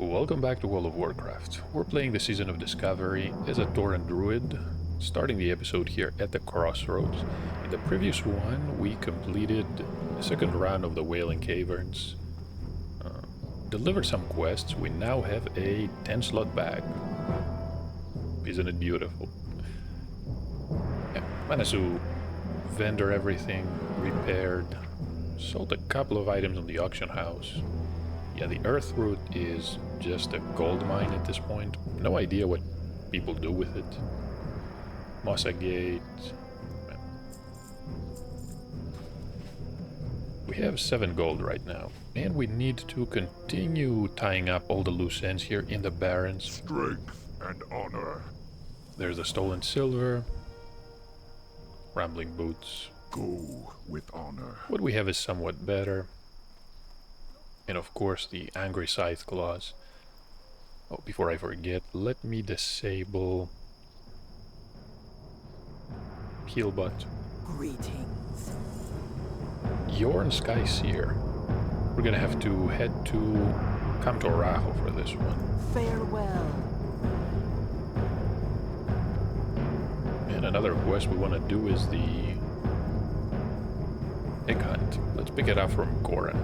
Welcome back to World of Warcraft. We're playing the Season of Discovery as a Tauren Druid, starting the episode here at the Crossroads. In the previous one, we completed the second round of the Wailing Caverns, delivered some quests. We now have a 10-slot bag. Isn't it beautiful? Yeah, managed to vendor everything, repaired, sold a couple of items on the auction house. Yeah, the Earth Root is just a gold mine at this point. No idea what people do with it. Mossa Gate. We have 7 gold right now. And we need to continue tying up all the loose ends here in the Barrens. Strength and honor. There's the stolen silver. Rambling boots. Go with honor. What we have is somewhat better. And of course the Angry Scythe Claws. Oh, before I forget, let me disable Healbot. Greetings. Yorn Skyseer. We're gonna have to head to Kamtoraho for this one. Farewell. And another quest we want to do is the Egg Hunt. Let's pick it up from Goran.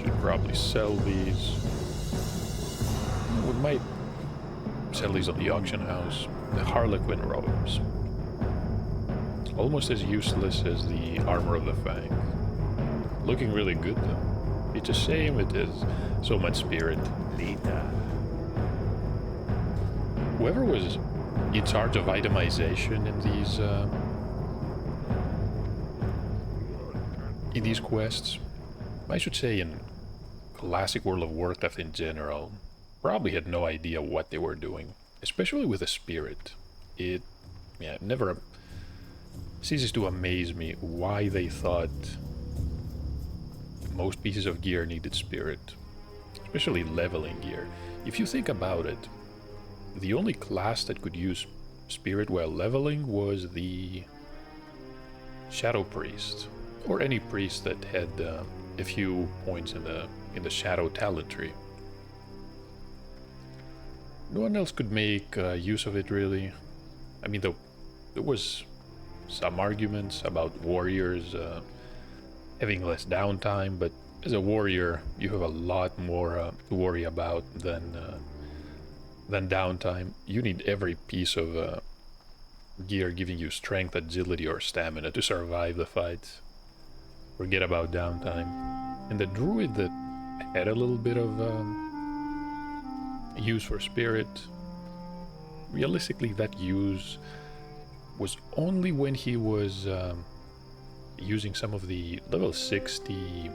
Should probably sell these. We might sell these on the auction house. The Harlequin robes. Almost as useless as the Armor of the Fang. Looking really good though. It's a shame it is so much spirit. Whoever was in charge of itemization in these quests, I should say in classic World of Warcraft in general, probably had no idea what they were doing, especially with the spirit. It never ceases to amaze me why they thought most pieces of gear needed spirit, especially leveling gear. If you think about it, the only class that could use spirit while leveling was the Shadow Priest, or any priest that had a few points in the Shadow talent tree. No one else could make use of it, really. I mean, there was some arguments about warriors having less downtime, but as a warrior, you have a lot more to worry about than downtime. You need every piece of gear giving you strength, agility, or stamina to survive the fights. Forget about downtime. And the druid that had a little bit of use for spirit, realistically that use was only when he was using some of the level 60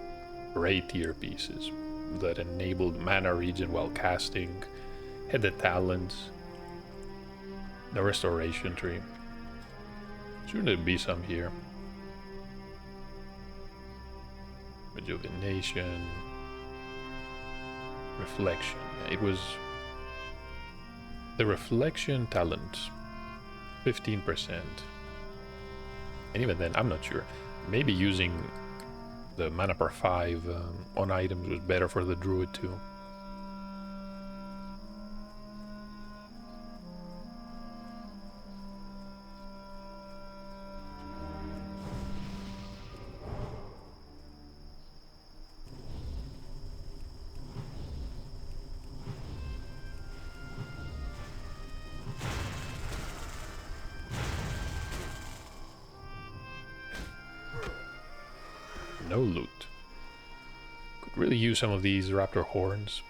Ray tier pieces that enabled mana regen while casting, had the talents, the restoration tree. Shouldn't there be some here? Rejuvenation, reflection. It was the reflection talent, 15%. And even then, I'm not sure. Maybe using the mana per 5 on items was better for the druid too. No loot. Could really use some of these raptor horns.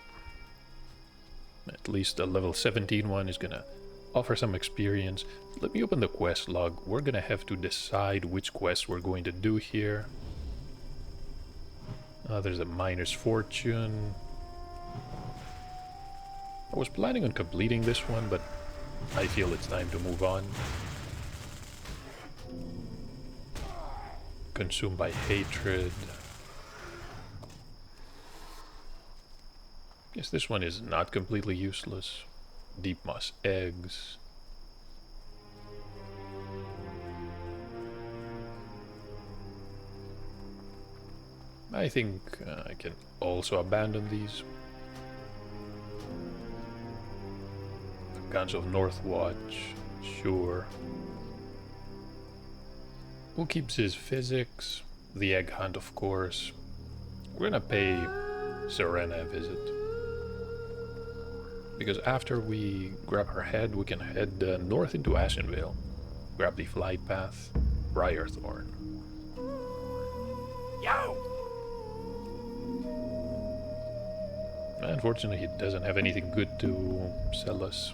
At least the level 17 one is gonna offer some experience. Let me open the quest log. We're gonna have to decide which quests we're going to do here. There's a Miner's Fortune. I was planning on completing this one, but I feel it's time to move on. Consumed by hatred. Guess this one is not completely useless. Deep moss eggs. I think I can also abandon these. Guns of Northwatch, sure. Who keeps his physics? The egg hunt, of course. We're gonna pay Serena a visit. Because after we grab her head, we can head north into Ashenvale. Grab the flight path, Briarthorn. Yo! Unfortunately, he doesn't have anything good to sell us.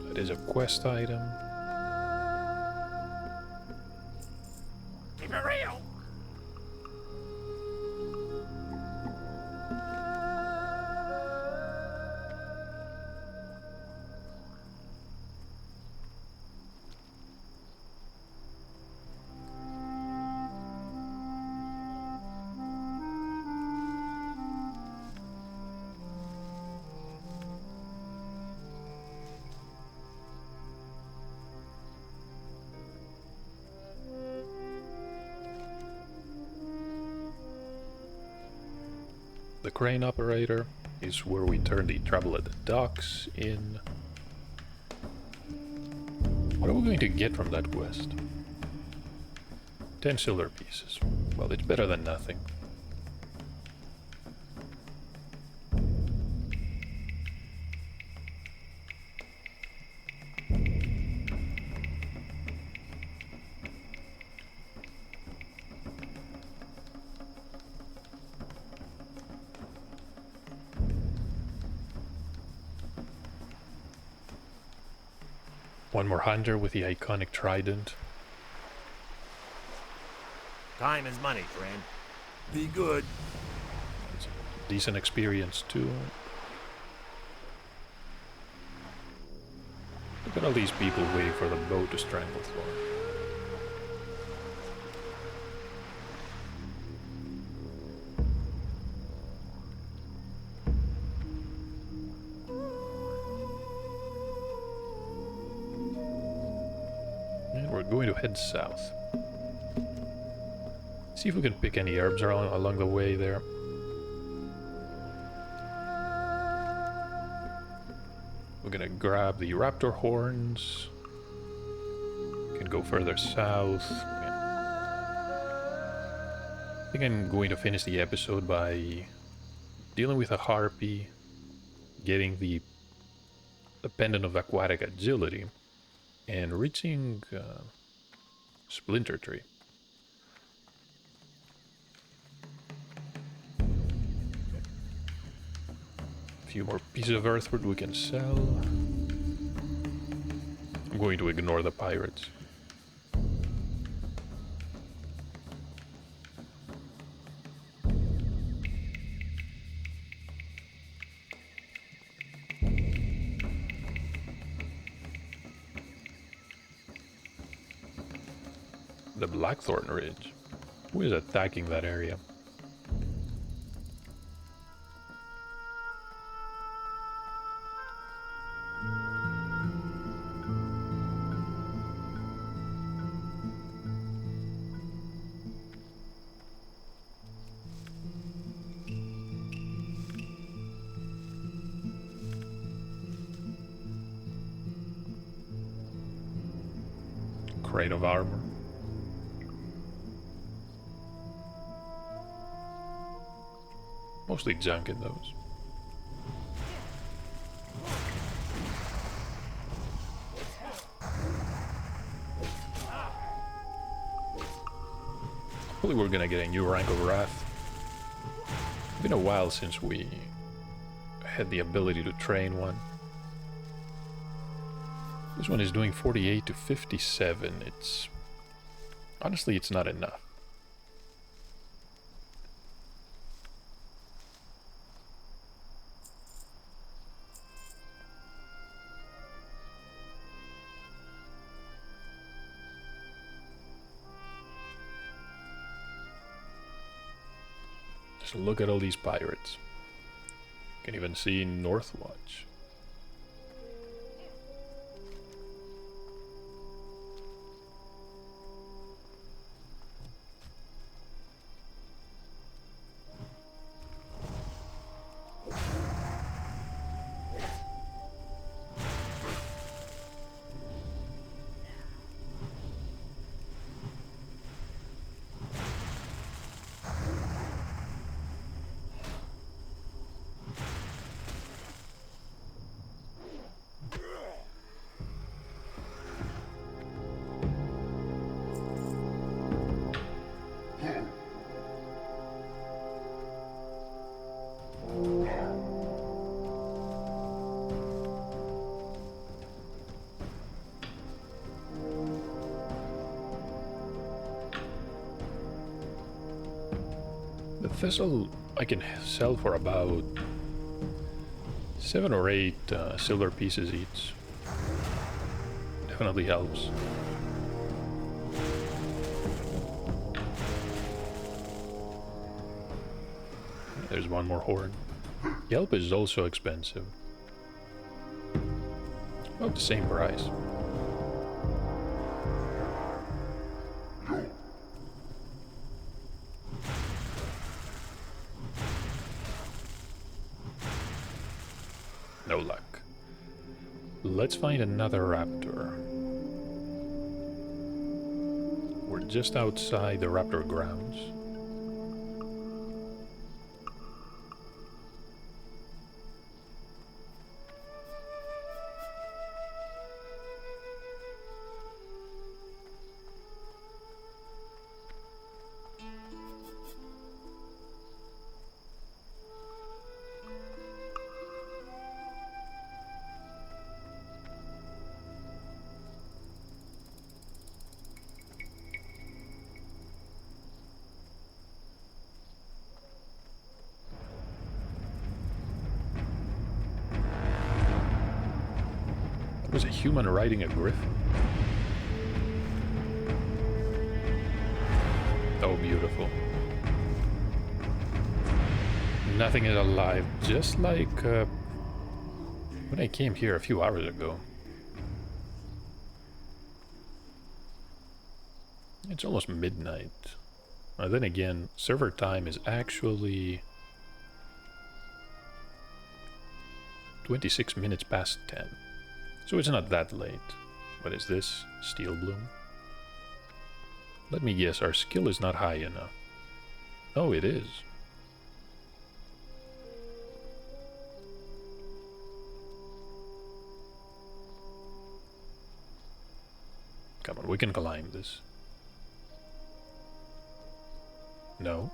That is a quest item. Keep it real! The crane operator is where we turn the trouble at the docks in. What are we going to get from that quest? 10 silver pieces. Well, it's better than nothing. One more hunter with the iconic trident. Time is money, friend. Be good. It's a decent experience too. Look at all these people waiting for the boat to strangle Thor. We're going to head south. See if we can pick any herbs along the way there. We're gonna grab the raptor horns. Can go further south. Yeah. I think I'm going to finish the episode by dealing with a harpy, getting the pendant of aquatic agility, and reaching Splinter Tree. A few more pieces of earthwood we can sell. I'm going to ignore the pirates. The Blackthorn Ridge. Who is attacking that area? Crate of armor. Mostly junk in those. Hopefully we're gonna get a new rank of Wrath. It's been a while since we had the ability to train one. This one is doing 48 to 57. Honestly, it's not enough. Just look at all these pirates. You can even see Northwatch. The thistle I can sell for about 7 or 8 silver pieces each. Definitely helps. There's one more horn. Help is also expensive. About the same price. No luck. Let's find another raptor. We're just outside the raptor grounds. Was a human riding a griffin. Oh, beautiful. Nothing is alive, just like when I came here a few hours ago. It's almost midnight. Then again, server time is actually 26 minutes past 10. So it's not that late. What is this? Steel bloom? Let me guess, our skill is not high enough. Oh, it is. Come on, we can climb this. No.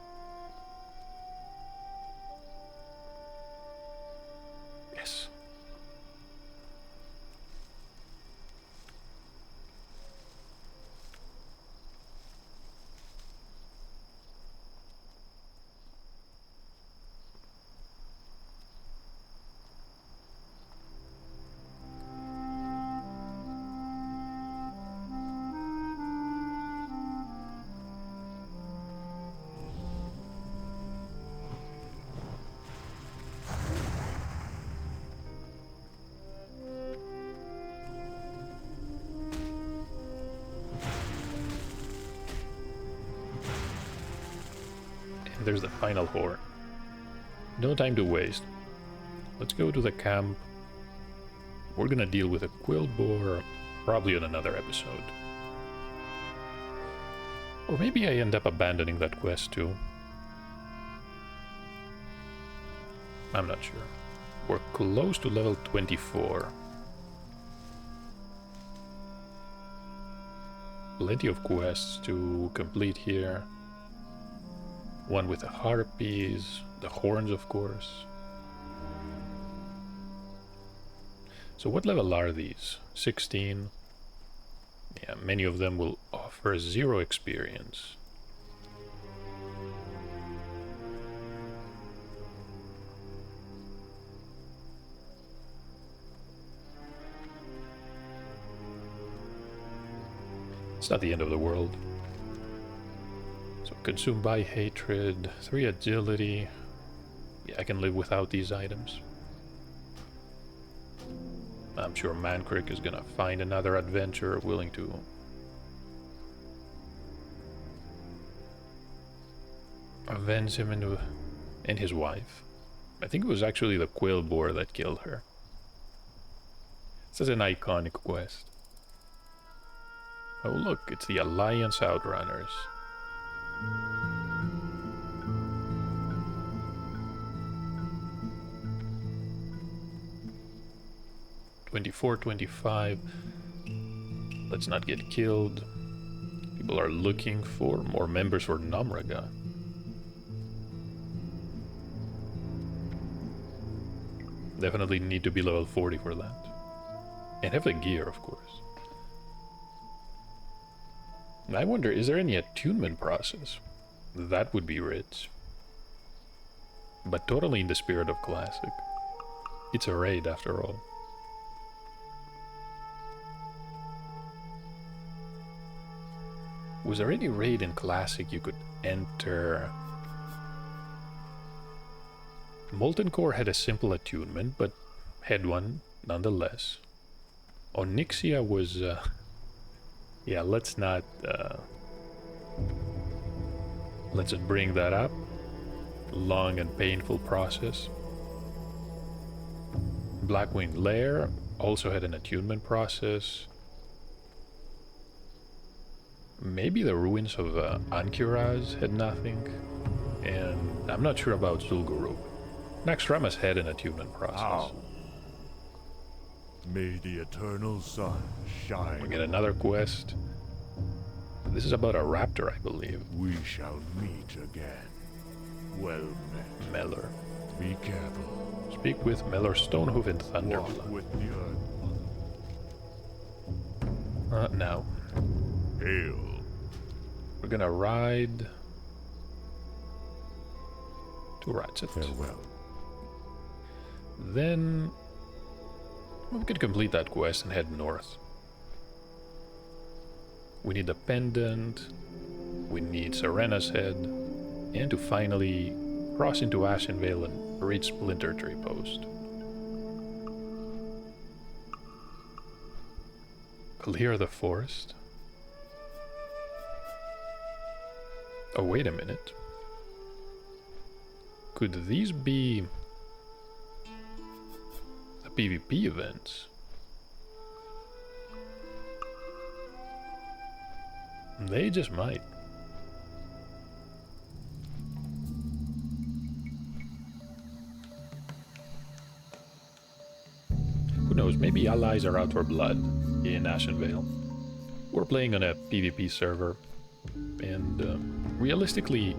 Yes. There's the final horn. No time to waste. Let's go to the camp. We're gonna deal with a quill boar probably on another episode. Or maybe I end up abandoning that quest too. I'm not sure. We're close to level 24. Plenty of quests to complete here. One with the harpies, the horns, of course. So what level are these? 16. Yeah, many of them will offer 0 experience. It's not the end of the world. So consumed by hatred, 3 agility. Yeah, I can live without these items. I'm sure Mankrik is gonna find another adventurer willing to avenge him and his wife. I think it was actually the quill boar that killed her. This is an iconic quest. Oh look, it's the Alliance Outrunners. $24.25. Let's not get killed. People are looking for more members for Namraga. Definitely need to be level 40 for that. And have the gear, of course. I wonder, is there any attunement process? That would be rich. but totally in the spirit of Classic. It's a raid after all. Was there any raid in Classic you could enter? Molten Core had a simple attunement, but had one nonetheless. Onyxia was... yeah, let's not... let's just bring that up. Long and painful process. Blackwing Lair also had an attunement process. Maybe the ruins of Ankiraz had nothing. And I'm not sure about Zul'Gurub. Naxxramas had an attunement process. Ow. May the eternal sun shine. We get another quest. This is about a raptor, I believe. We shall meet again. Well met. Mellor. Be careful. Speak with Mellor, Stonehoof, and Walk Thunderblood. with the earth. Now, Hail. we're gonna ride to Ratchet. Farewell. Then we could complete that quest and head north. We need the pendant, we need Serena's head, and to finally cross into Ashenvale and reach Splinter Tree Post. Clear the forest. Oh, wait a minute. Could these be the PvP events? They just might. Who knows, maybe allies are out for blood in Ashenvale. We're playing on a PvP server, and realistically,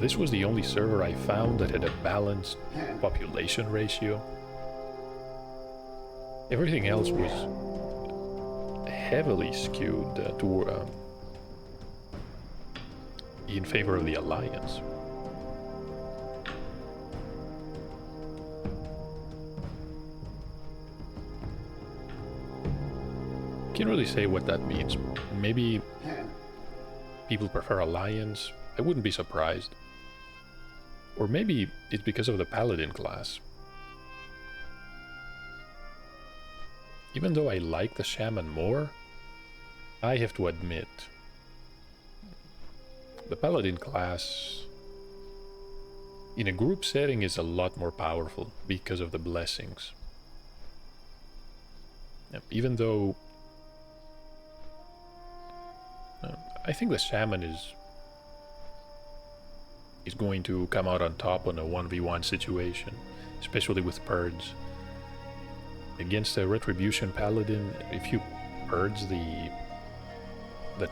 this was the only server I found that had a balanced population ratio. Everything else was heavily skewed toward in favor of the Alliance. Can't really say what that means. Maybe people prefer Alliance. I wouldn't be surprised. Or maybe it's because of the Paladin class. Even though I like the Shaman more, I have to admit, the Paladin class in a group setting is a lot more powerful because of the blessings. Even though I think the Shaman is going to come out on top on a 1v1 situation, especially with Purge. Against a Retribution Paladin, if you purge the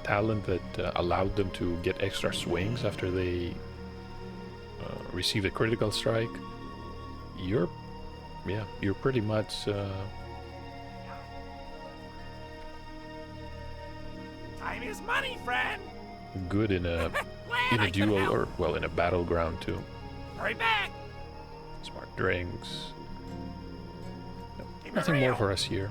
talent that allowed them to get extra swings after they receive a critical strike, you're pretty much Time is money, friend. good in a duel or well in a battleground too. Hurry back. Smart drinks. Nothing more for us here.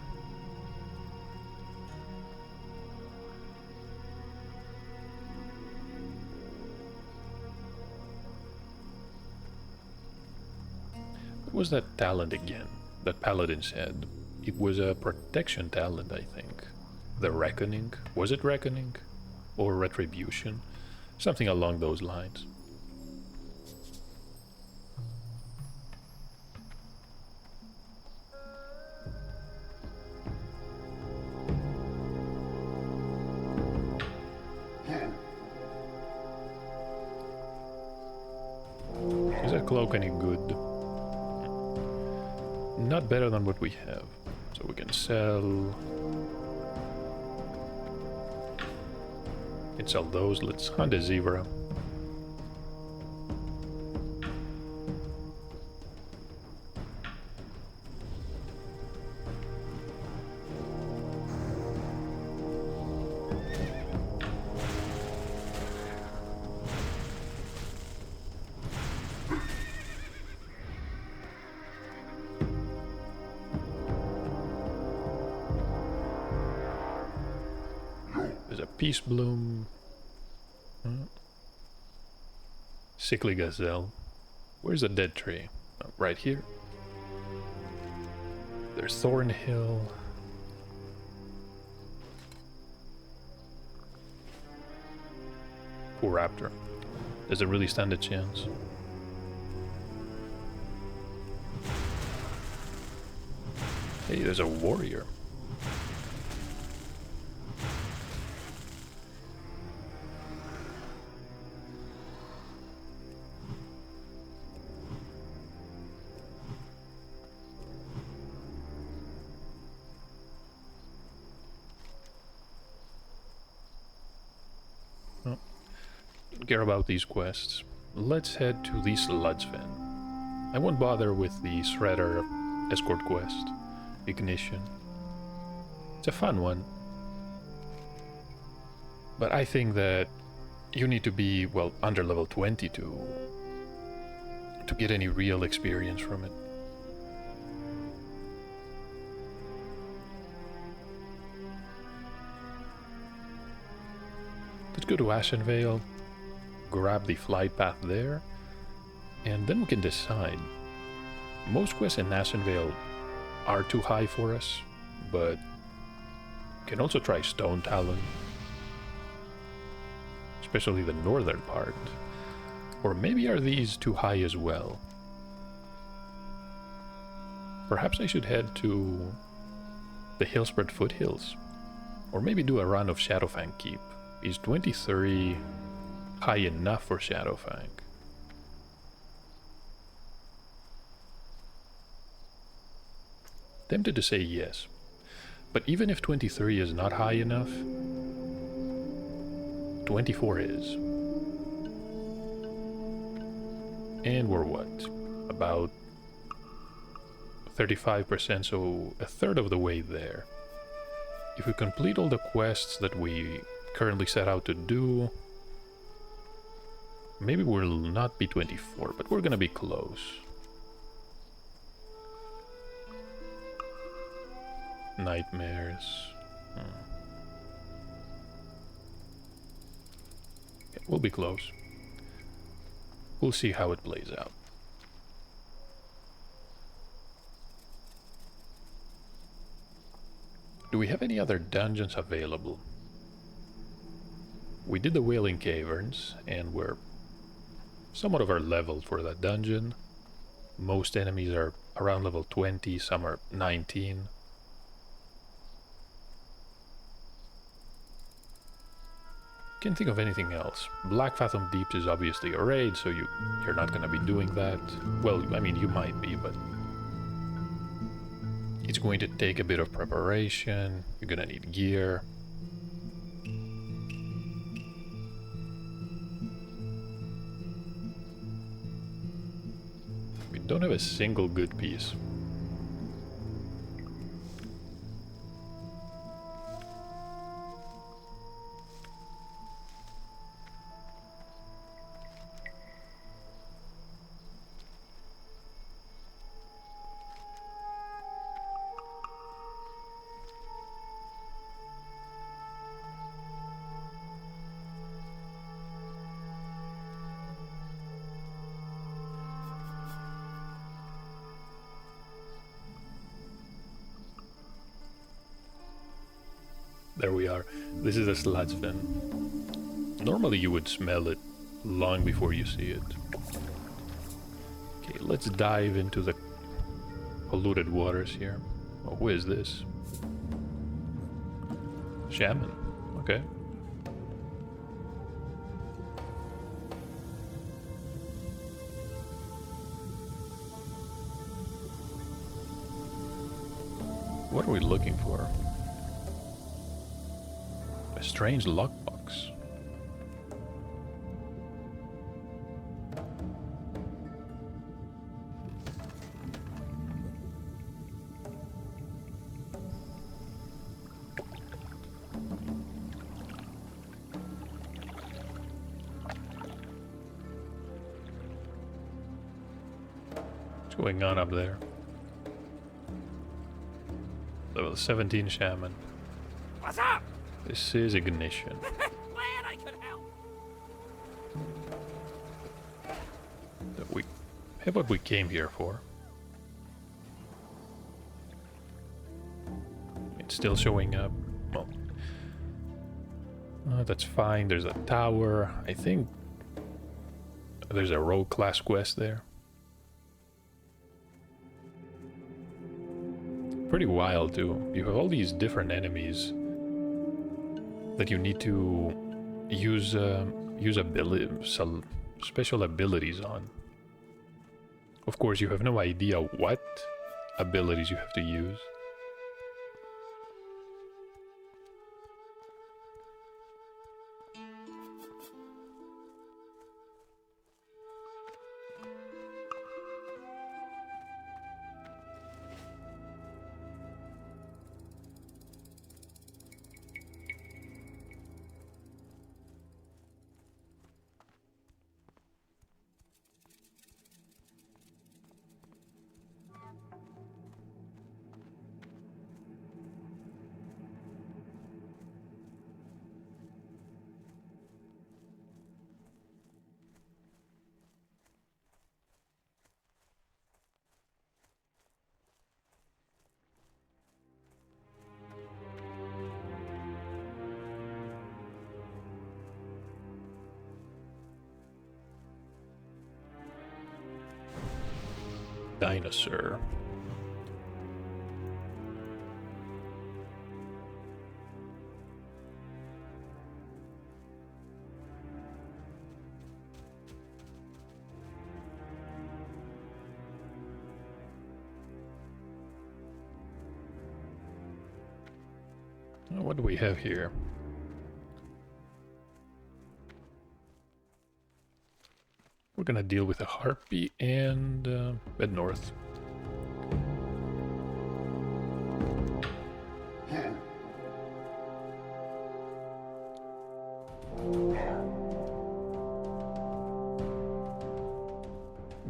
What was that talent again that Paladins had? It was a protection talent, I think. The Reckoning? Was it Reckoning? Or Retribution? Something along those lines. Is that cloak any good? Not better than what we have. So we can sell... Can sell those. Let's hunt a zebra. Peace Bloom. Sickly Gazelle. Where's the dead tree? Oh, right here. There's Thornhill. Poor Raptor. Does it really stand a chance? Hey, there's a warrior. Oh, don't care about these quests. Let's head to the Sludge Fen. I won't bother with the Shredder escort quest. Ignition. It's a fun one. But I think that you need to be, well, under level 20 to get any real experience from it. Let's go to Ashenvale, grab the flight path there, and then we can decide. Most quests in Ashenvale are too high for us, but we can also try Stone Talon, especially the northern part. Or maybe are these too high as well? Perhaps I should head to the Hillspread Foothills, or maybe do a run of Shadowfang Keep. Is 23 high enough for Shadowfang? Tempted to say yes, but even if 23 is not high enough, 24 is. And we're what? About 35%, so a third of the way there. If we complete all the quests that we currently set out to do, maybe we'll not be 24, but we're gonna be close. Nightmares. Yeah, we'll be close. We'll see how it plays out. Do we have any other dungeons available? We did the Wailing Caverns, and we're somewhat over leveled for that dungeon. Most enemies are around level 20, some are 19. Can't think of anything else. Black Fathom Deeps is obviously a raid, so you're not gonna be doing that. Well, I mean, you might be, but it's going to take a bit of preparation. You're gonna need gear. We don't have a single good piece. There we are. This is a Sludge Fen. Normally you would smell it long before you see it. Okay, let's dive into the polluted waters here. Oh, who is this? Shaman. Okay. What are we looking for? A strange lockbox. What's going on up there? Level 17 Shaman. What's up? This is Ignition. Glad I could help. We have what we came here for. It's still showing up. Well, that's fine. There's a tower. I think there's a rogue class quest there. Pretty wild too. You have all these different enemies that you need to use some special abilities on. Of course, you have no idea what abilities you have to use. Dinosaur. What do we have here? We're gonna deal with a harpy and head north.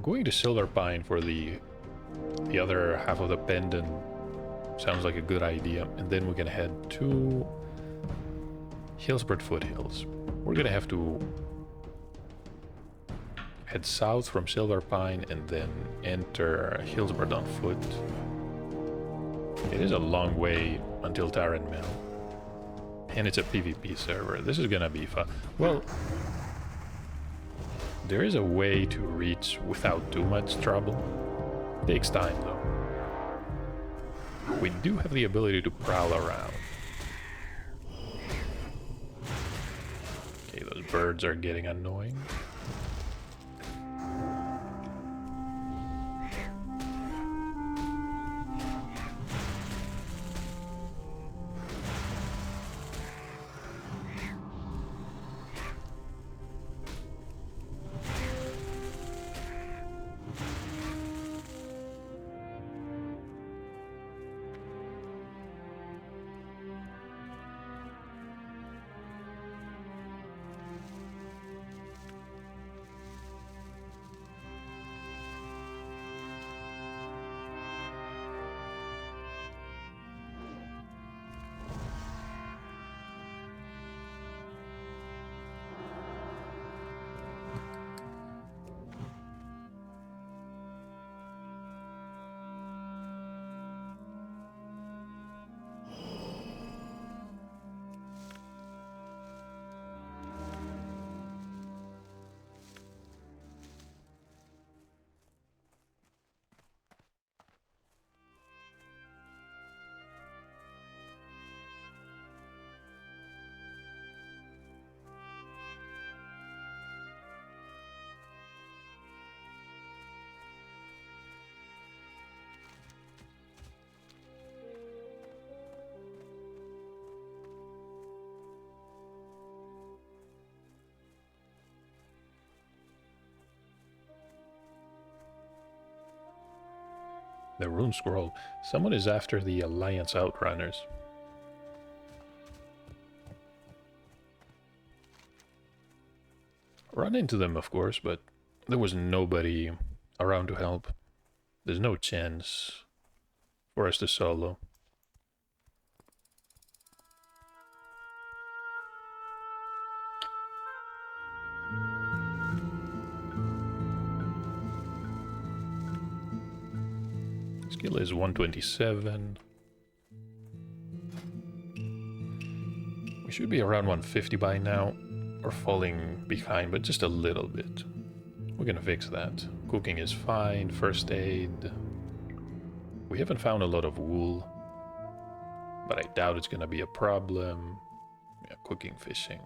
Going to Silver Pine for the other half of the pendant sounds like a good idea, and then we're gonna head to Hillsborough Foothills. We're gonna have to head south from Silver Pine and then enter Hillsborough on foot. It is a long way until Tauren Mill, and it's a PvP server. This is gonna be fun. Well, there is a way to reach without too much trouble. Takes time though. We do have the ability to prowl around. Okay, those birds are getting annoying. The rune scroll. Someone is after the Alliance Outrunners. Run into them, of course, but there was nobody around to help. There's no chance for us to solo. Skill is 127. We should be around 150 by now. We're falling behind, but just a little bit. We're gonna fix that. Cooking is fine, first aid. We haven't found a lot of wool, but I doubt it's gonna be a problem. Yeah, cooking, fishing.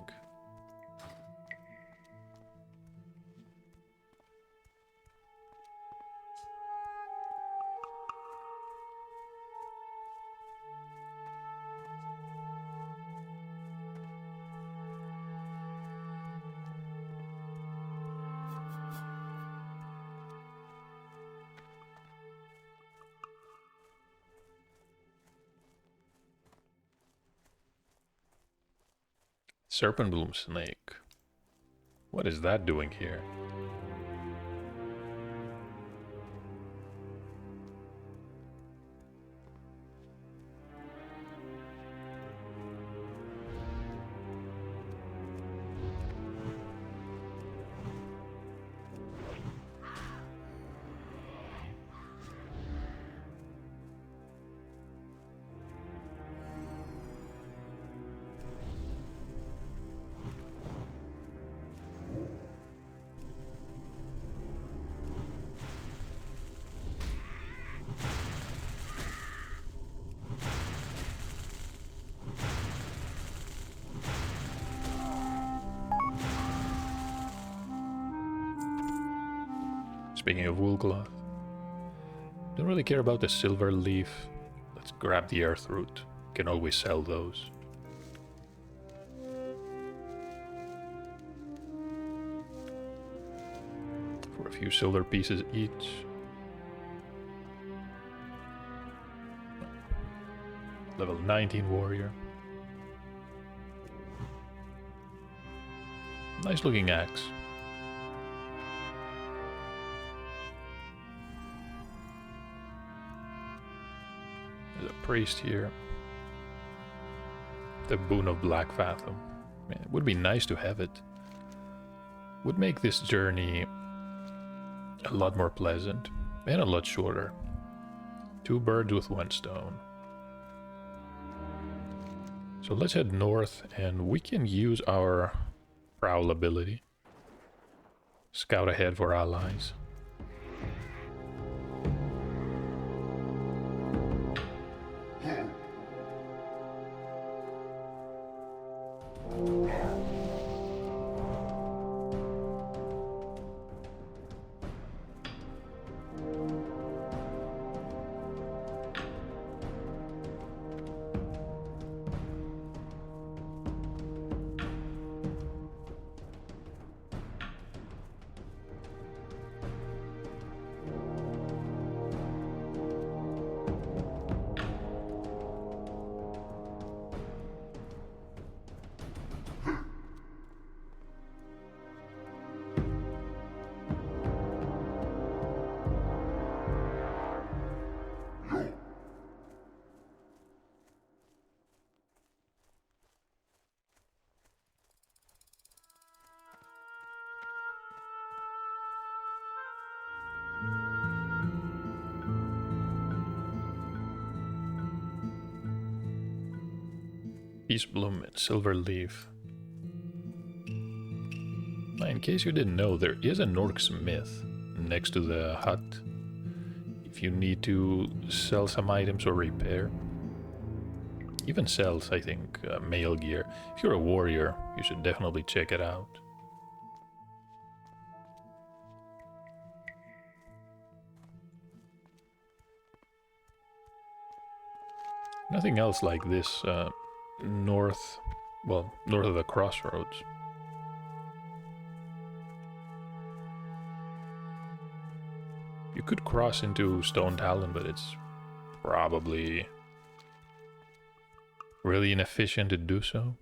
Serpent bloom snake. What is that doing here? Speaking of wool cloth, don't really care about the silver leaf. Let's grab the earth root. Can always sell those. For a few silver pieces each. Level 19 warrior. Nice looking axe. There's a priest here. The boon of Black Fathom. Man, it would be nice to have it. Would make this journey a lot more pleasant and a lot shorter. 2 birds with 1 stone. So let's head north and we can use our prowl ability. Scout ahead for allies. Peace bloom and silver leaf. In case you didn't know, there is an orc smith next to the hut. If you need to sell some items or repair. Even sells, I think, mail gear. If you're a warrior, you should definitely check it out. Nothing else like this north of the crossroads. You could cross into Stone Talon, but it's probably really inefficient to do so.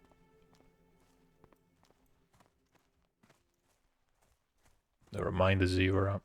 Never mind the zebra.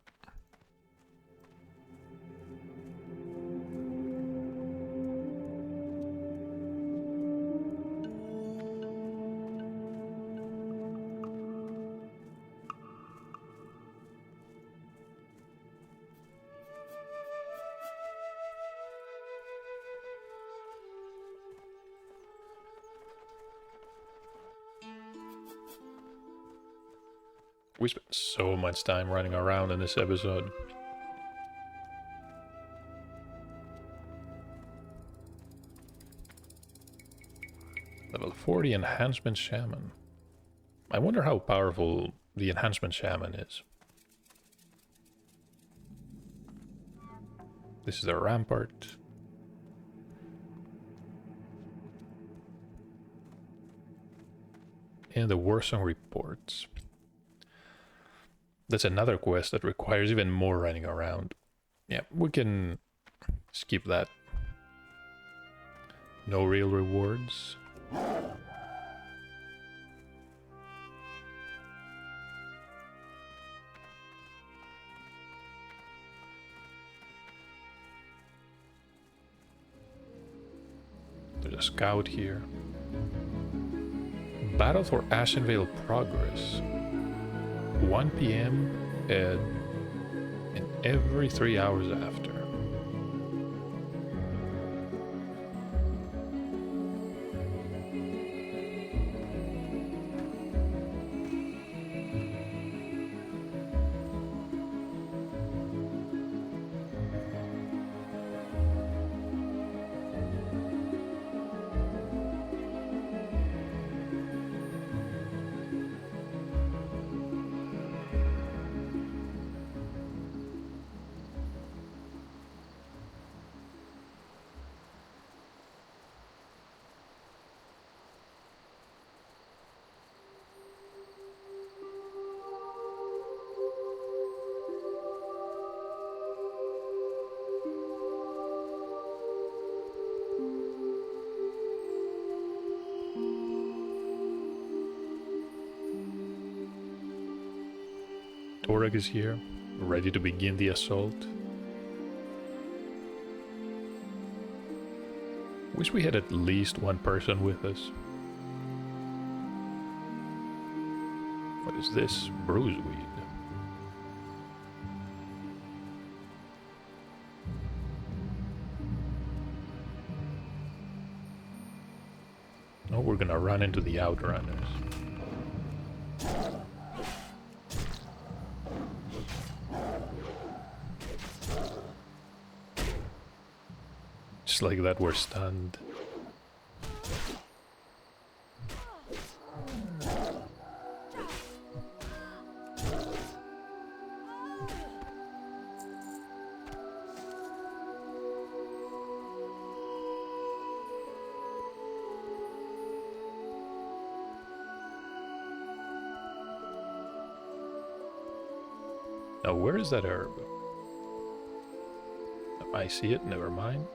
We spent so much time running around in this episode. Level 40 Enhancement Shaman. I wonder how powerful the Enhancement Shaman is. This is the Rampart. And the Warsong Reports. That's another quest that requires even more running around. Yeah, we can skip that. No real rewards. There's a scout here. Battle for Ashenvale progress. 1 PM and every 3 hours after. Torag is here, ready to begin the assault. Wish we had at least one person with us. What is this? Bruiseweed. Oh, we're gonna run into the Outrunners. Just like that, we're stunned. Now, where is that herb? I see it, never mind.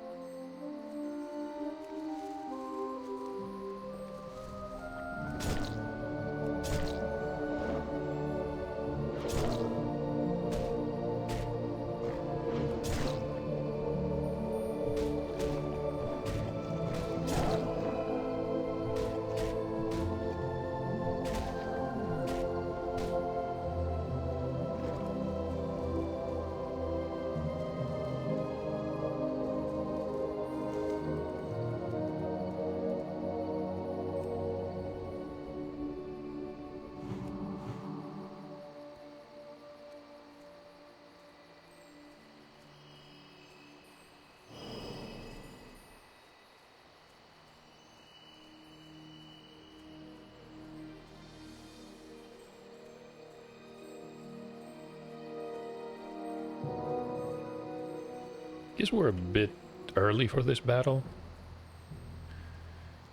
Guess we're a bit early for this battle.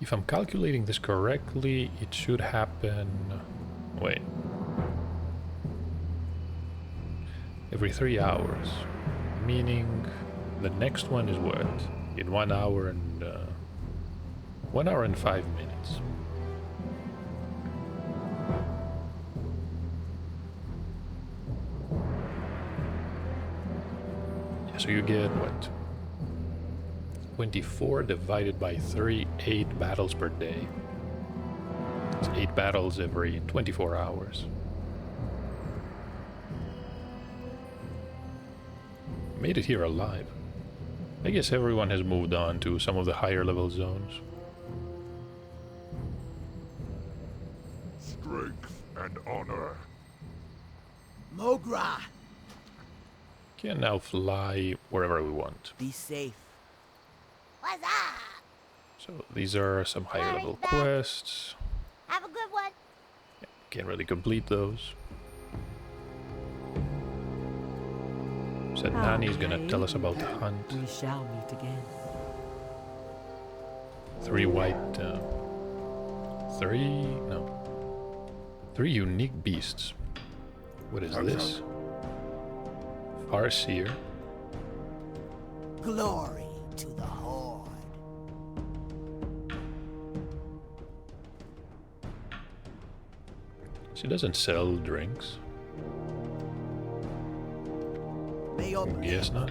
If I'm calculating this correctly, it should happen... Wait. Every 3 hours. Meaning the next one is what? In 1 hour and... 1 hour and 5 minutes. So you get, what, 24 divided by 3, 8 battles per day. It's 8 battles every 24 hours. Made it here alive. I guess everyone has moved on to some of the higher level zones. Strength and honor. Mogra! Can now fly wherever we want. Be safe. What's up? So these are some higher level quests. Have a good one. Can't really complete those. Said Nani's gonna tell us about the hunt. We shall meet again. 3 white, 3 unique beasts. What is this? Farseer. Glory to the Horde. She doesn't sell drinks. May your Guess not.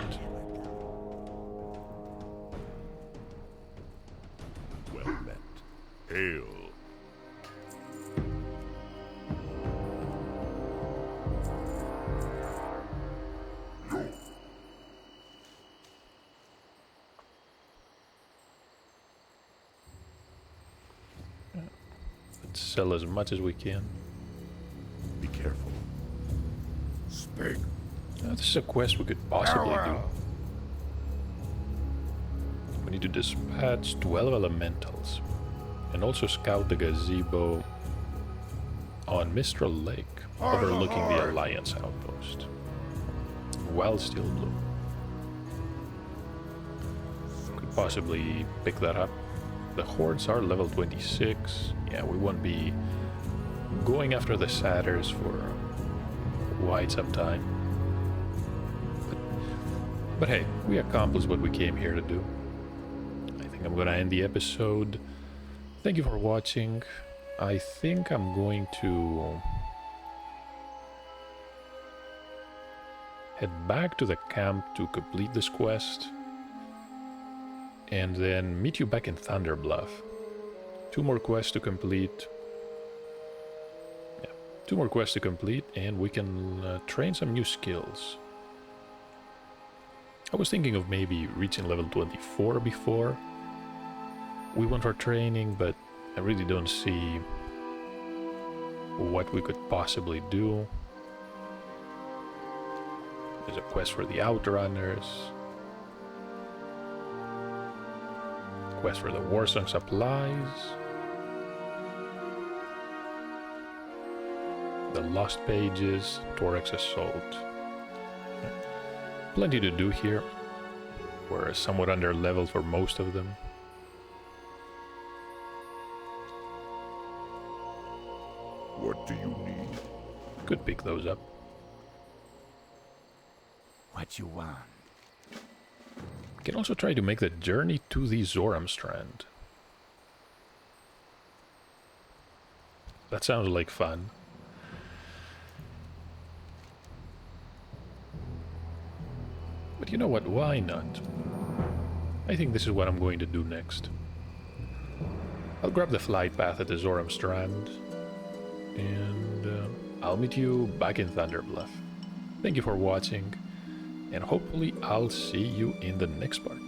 Well met. Hail. Let's sell as much as we can. Be careful. Speak. This is a quest we could possibly do. We need to dispatch 12 elementals and also scout the gazebo on Mistral Lake, overlooking the Alliance outpost. While still blue. Could possibly pick that up. The hordes are level 26. Yeah, we won't be going after the satyrs for quite some time. But hey, we accomplished what we came here to do. I think I'm gonna end the episode. Thank you for watching. I think I'm going to head back to the camp to complete this quest. And then meet you back in Thunder Bluff. 2 more quests to complete. Yeah, 2 more quests to complete, and we can train some new skills. I was thinking of maybe reaching level 24 before we went for training, but I really don't see what we could possibly do. There's a quest for the Outrunners. Quest for the Warsong supplies. The Lost Pages, Torex Assault. Plenty to do here. We're somewhat under level for most of them. What do you need? Could pick those up. What you want? Can also try to make the journey to the Zoram Strand. That sounds like fun. But you know what, why not? I think this is what I'm going to do next. I'll grab the flight path at the Zoram Strand, and I'll meet you back in Thunder Bluff. Thank you for watching, and hopefully I'll see you in the next part.